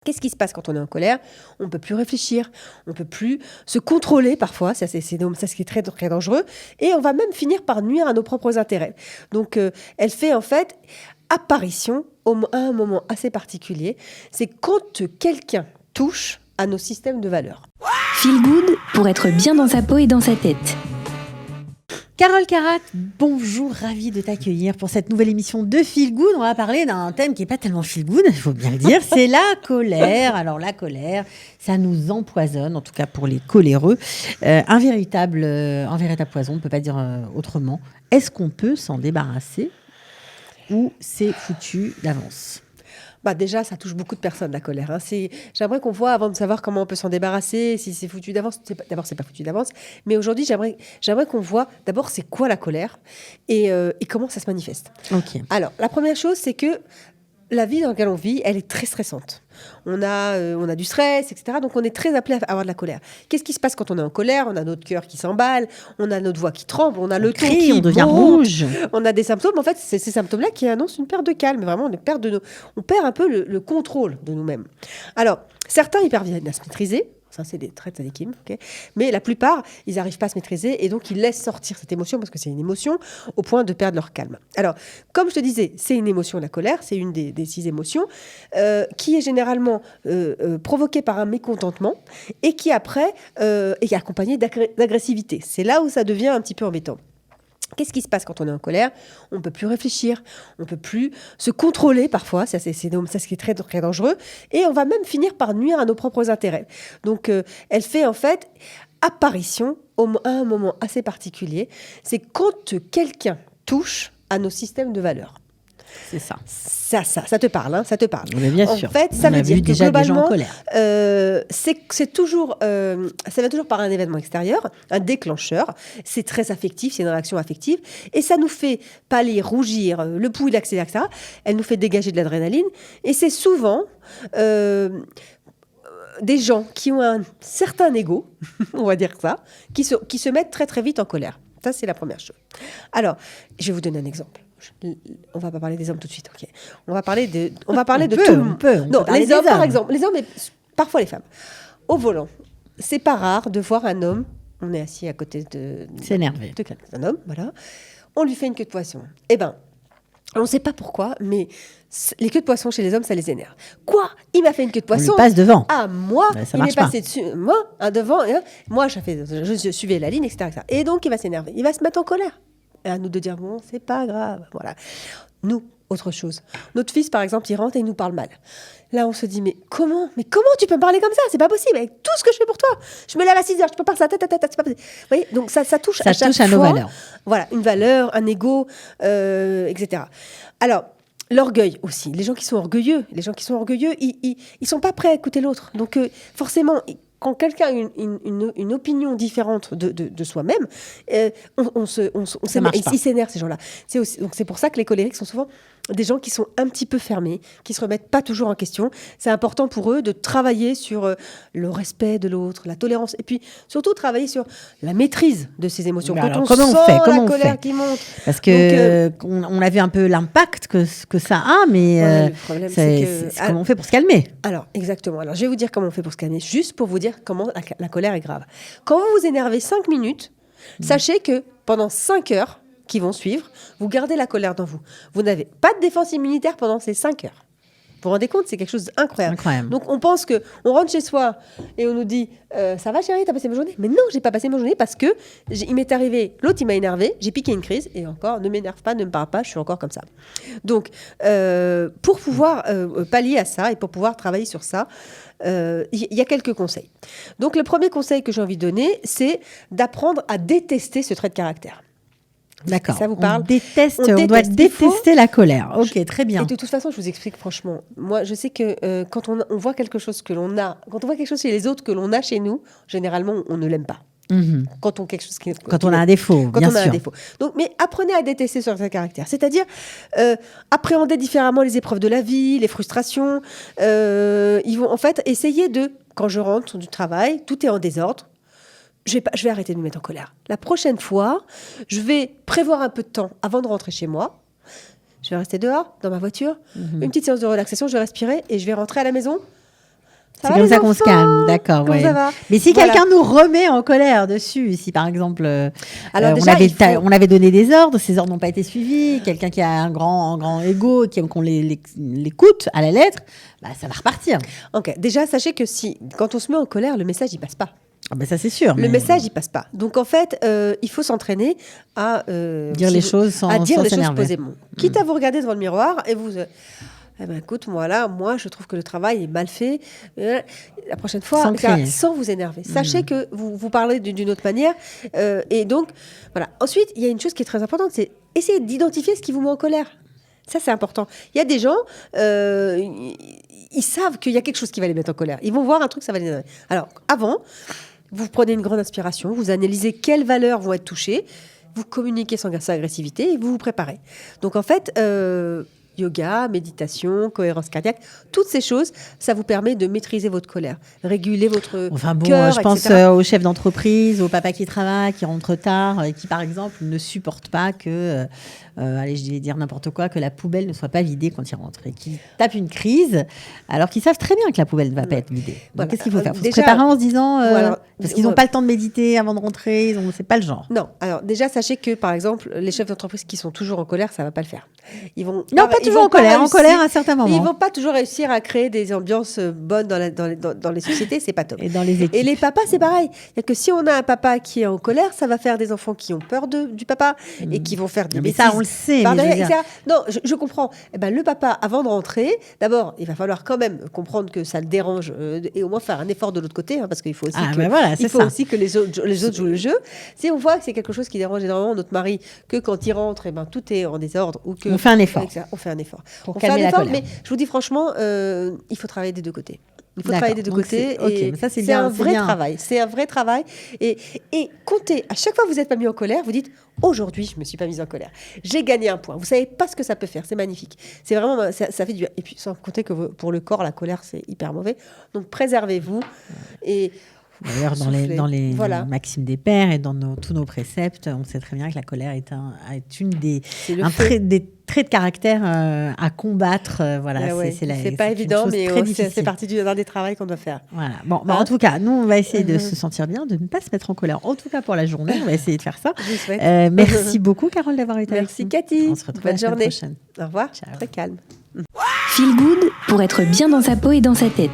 Qu'est-ce qui se passe quand on est en colère? On ne peut plus réfléchir, on ne peut plus se contrôler parfois, ça c'est ce qui est très, très dangereux, et on va même finir par nuire à nos propres intérêts. Donc elle fait en fait apparition à un moment assez particulier, c'est quand quelqu'un touche à nos systèmes de valeurs. Feel Good pour être bien dans sa peau et dans sa tête. Carole Carat, bonjour, ravie de t'accueillir pour cette nouvelle émission de Feel Good. On va parler d'un thème qui n'est pas tellement Feel Good, il faut bien le dire, c'est la colère. Alors la colère, ça nous empoisonne, en tout cas pour les coléreux. Un véritable poison, on ne peut pas dire autrement. Est-ce qu'on peut s'en débarrasser ou c'est foutu d'avance ? Déjà, ça touche beaucoup de personnes, la colère. J'aimerais qu'on voit, avant de savoir comment on peut s'en débarrasser, si c'est foutu d'avance. D'abord, c'est pas foutu d'avance. Mais aujourd'hui, j'aimerais qu'on voit d'abord c'est quoi la colère et comment ça se manifeste. Okay. Alors, la première chose, c'est que la vie dans laquelle on vit, elle est très stressante. On a du stress, etc. Donc, on est très appelé à avoir de la colère. Qu'est-ce qui se passe quand on est en colère? On a notre cœur qui s'emballe, on a notre voix qui tremble, on a le ton qui on devient monte, rouge. On a des symptômes. En fait, c'est ces symptômes-là qui annoncent une perte de calme. Vraiment, on perd un peu le contrôle de nous-mêmes. Alors, certains, ils parviennent à se maîtriser. Ça, c'est des traits de Sadikim, okay. Mais la plupart, ils n'arrivent pas à se maîtriser et donc ils laissent sortir cette émotion parce que c'est une émotion au point de perdre leur calme. Alors, comme je te disais, c'est une émotion, la colère, c'est une des 6 émotions qui est généralement provoquée par un mécontentement et qui après est accompagnée d'agressivité. C'est là où ça devient un petit peu embêtant. Qu'est-ce qui se passe quand on est en colère? On ne peut plus réfléchir, on ne peut plus se contrôler parfois, ça c'est ce qui est très, très dangereux, et on va même finir par nuire à nos propres intérêts. Donc elle fait en fait apparition à un moment assez particulier, c'est quand quelqu'un touche à nos systèmes de valeurs. C'est ça. Ça te parle, hein, ça te parle. Mais bien sûr. En fait, ça veut dire que déjà globalement, des gens en colère. c'est toujours, ça vient toujours par un événement extérieur, un déclencheur. C'est très affectif, c'est une réaction affective, et ça nous fait pâlir, rougir, le pouls il accélère, etc. Elle nous fait dégager de l'adrénaline, et c'est souvent des gens qui ont un certain ego, on va dire ça, qui se mettent très très vite en colère. Ça, c'est la première chose. Alors, je vais vous donner un exemple. On va pas parler des hommes tout de suite, ok. On va parler de tout le monde. Non, les hommes, par exemple. Les hommes, et parfois les femmes. Au volant, c'est pas rare de voir un homme. On est assis à côté s'énerver. D'un homme, voilà. On lui fait une queue de poisson. Eh ben, on ne sait pas pourquoi, mais les queues de poisson chez les hommes, ça les énerve. Quoi? Il m'a fait une queue de poisson. On lui passe devant. Ah, moi, il est passé dessus. Moi, devant. Moi, je suivais la ligne, etc., etc. Et donc, il va s'énerver. Il va se mettre en colère. Et à nous de dire, bon, c'est pas grave. Voilà. Nous, autre chose. Notre fils, par exemple, il rentre et il nous parle mal. Là, on se dit, mais comment tu peux me parler comme ça? C'est pas possible. Avec tout ce que je fais pour toi. Je me lève à 6 heures, je peux pas ça, c'est pas possible. Vous voyez, donc ça touche à chaque fois. Nos valeurs. Voilà, une valeur, un ego, etc. Alors, l'orgueil aussi. Les gens qui sont orgueilleux, ils sont pas prêts à écouter l'autre. Donc, forcément, quand quelqu'un a une opinion différente de soi-même, il s'énerve, ces gens-là. Donc c'est pour ça que les colériques sont souvent des gens qui sont un petit peu fermés, qui se remettent pas toujours en question. C'est important pour eux de travailler sur le respect de l'autre, la tolérance, et puis surtout travailler sur la maîtrise de ces émotions. Mais quand alors, on comment sent on fait la colère qui monte. Parce que on a vu un peu l'impact que ça a, mais le problème, c'est comment on fait pour se calmer. Alors, exactement. Alors, je vais vous dire comment on fait pour se calmer, juste pour vous dire comment la colère est grave. Quand vous vous énervez 5 minutes, sachez que pendant 5 heures qui vont suivre, vous gardez la colère dans vous. Vous n'avez pas de défense immunitaire pendant ces 5 heures. Vous vous rendez compte, c'est quelque chose d'incroyable. Donc, on pense qu'on rentre chez soi et on nous dit ça va chérie, t'as passé ma journée? Mais non, j'ai pas passé ma journée parce que il m'est arrivé, l'autre il m'a énervé, j'ai piqué une crise et encore, ne m'énerve pas, ne me parle pas, je suis encore comme ça. Donc, pour pouvoir pallier à ça et pour pouvoir travailler sur ça, il y a quelques conseils. Donc, le premier conseil que j'ai envie de donner, c'est d'apprendre à détester ce trait de caractère. D'accord. Ça vous parle? On doit détester la colère. Ok, très bien. Et de toute façon, je vous explique franchement. Moi, je sais que quand on voit quelque chose que l'on a, quand on voit quelque chose chez les autres que l'on a chez nous, généralement, on ne l'aime pas. Mm-hmm. Quand on a un défaut, bien sûr. Un défaut. Donc, mais apprenez à détester ce caractère. C'est-à-dire appréhender différemment les épreuves de la vie, les frustrations. Ils vont en fait essayer quand je rentre du travail, tout est en désordre. Je vais arrêter de me mettre en colère. La prochaine fois, je vais prévoir un peu de temps avant de rentrer chez moi. Je vais rester dehors, dans ma voiture. Une petite séance de relaxation, je vais respirer et je vais rentrer à la maison Ça C'est va, comme les ça qu'on se enfants calme, d'accord. Comment Ouais. ça va? Mais si Voilà. quelqu'un nous remet en colère dessus, si par exemple Alors on, déjà, avait, il faut- on avait donné des ordres, ces ordres n'ont pas été suivis, quelqu'un qui a un grand ego, qu'on l'écoute à la lettre, bah, ça va repartir. Ok, déjà, sachez que quand on se met en colère, le message, il passe pas. Ah bah ça c'est sûr. Le mais message, il passe pas. Donc, en fait, il faut s'entraîner à dire les choses sans à dire sans les choses s'énerver. posément. Quitte à vous regarder devant le miroir et vous... eh ben, écoute, moi, je trouve que le travail est mal fait. La prochaine fois, Sans crier. sans vous énerver. Sachez que vous parlez d'une autre manière. Et donc, voilà. Ensuite, il y a une chose qui est très importante, c'est essayer d'identifier ce qui vous met en colère. Ça, c'est important. Il y a des gens, ils savent qu'il y a quelque chose qui va les mettre en colère. Ils vont voir un truc, ça va les énerver. Alors, avant, vous prenez une grande inspiration, vous analysez quelles valeurs vont être touchées, vous communiquez sans agressivité et vous vous préparez. Donc, en fait... yoga, méditation, cohérence cardiaque, toutes ces choses, ça vous permet de maîtriser votre colère, réguler votre Enfin bon, cœur, je pense etc. aux chefs d'entreprise, aux papas qui travaillent, qui rentrent tard, et qui par exemple ne supportent pas que, allez, je vais dire n'importe quoi, que la poubelle ne soit pas vidée quand ils rentrent, et qui tapent une crise, alors qu'ils savent très bien que la poubelle ne va pas être vidée. Donc Voilà. qu'est-ce qu'il faut faire? Il faut se Déjà, préparer en se disant, voilà. parce qu'ils n'ont pas le temps de méditer avant de rentrer, c'est pas le genre. Non, alors déjà, sachez que par exemple, les chefs d'entreprise qui sont toujours en colère, ça va pas le faire. Ils vont Non, pas ils toujours vont en colère, réussir- en colère à certains moments. Ils vont pas toujours réussir à créer des ambiances bonnes dans les sociétés, c'est pas top. Et dans les équipes. Et les papas, c'est pareil. C'est que si on a un papa qui est en colère, ça va faire des enfants qui ont peur du papa et qui vont faire des Non, mais bêtises. ça, on le sait. par Mais je veux derrière, dire- etc. Non, je comprends. Eh ben, le papa, avant de rentrer, d'abord, il va falloir quand même comprendre que ça le dérange et au moins faire un effort de l'autre côté, hein, parce qu'il faut aussi Ah, que, ben voilà, c'est il faut ça. aussi que les autres jouent le jeu. Si on voit que c'est quelque chose qui dérange énormément notre mari, que quand il rentre, eh ben, tout est en désordre, ou que On fait un effort. on fait un effort. Pour On fait un calmer la effort, colère. mais je vous dis franchement, il faut travailler des deux côtés. Il faut D'accord. travailler des deux Donc côtés. c'est- ok, et mais ça, c'est c'est bien, un c'est vrai bien. travail. C'est un vrai travail. Et comptez, à chaque fois que vous n'êtes pas mis en colère, vous dites aujourd'hui, je ne me suis pas mise en colère. J'ai gagné un point. Vous ne savez pas ce que ça peut faire. C'est magnifique. C'est vraiment, ça fait du bien. Et puis, sans compter que pour le corps, la colère, c'est hyper mauvais. Donc, préservez-vous. Et D'ailleurs, soufflez. dans les Voilà. maximes des pères et dans tous nos préceptes, on sait très bien que la colère est une des, c'est le un feu. des traits de caractère à combattre. Voilà, Ah ouais, c'est c'est pas une évident, chose mais très c'est difficile. partie d'un des travaux qu'on doit faire. Voilà. Bon, bah, Hein? en tout cas, nous, on va essayer de se sentir bien, de ne pas se mettre en colère. En tout cas, pour la journée, on va essayer de faire ça. Je vous souhaite. Merci beaucoup, Carole, d'avoir été avec Merci nous. Cathy. On se retrouve Bonne la semaine journée. prochaine. Au revoir. Ciao. Très calme. Feel Good pour être bien dans sa peau et dans sa tête.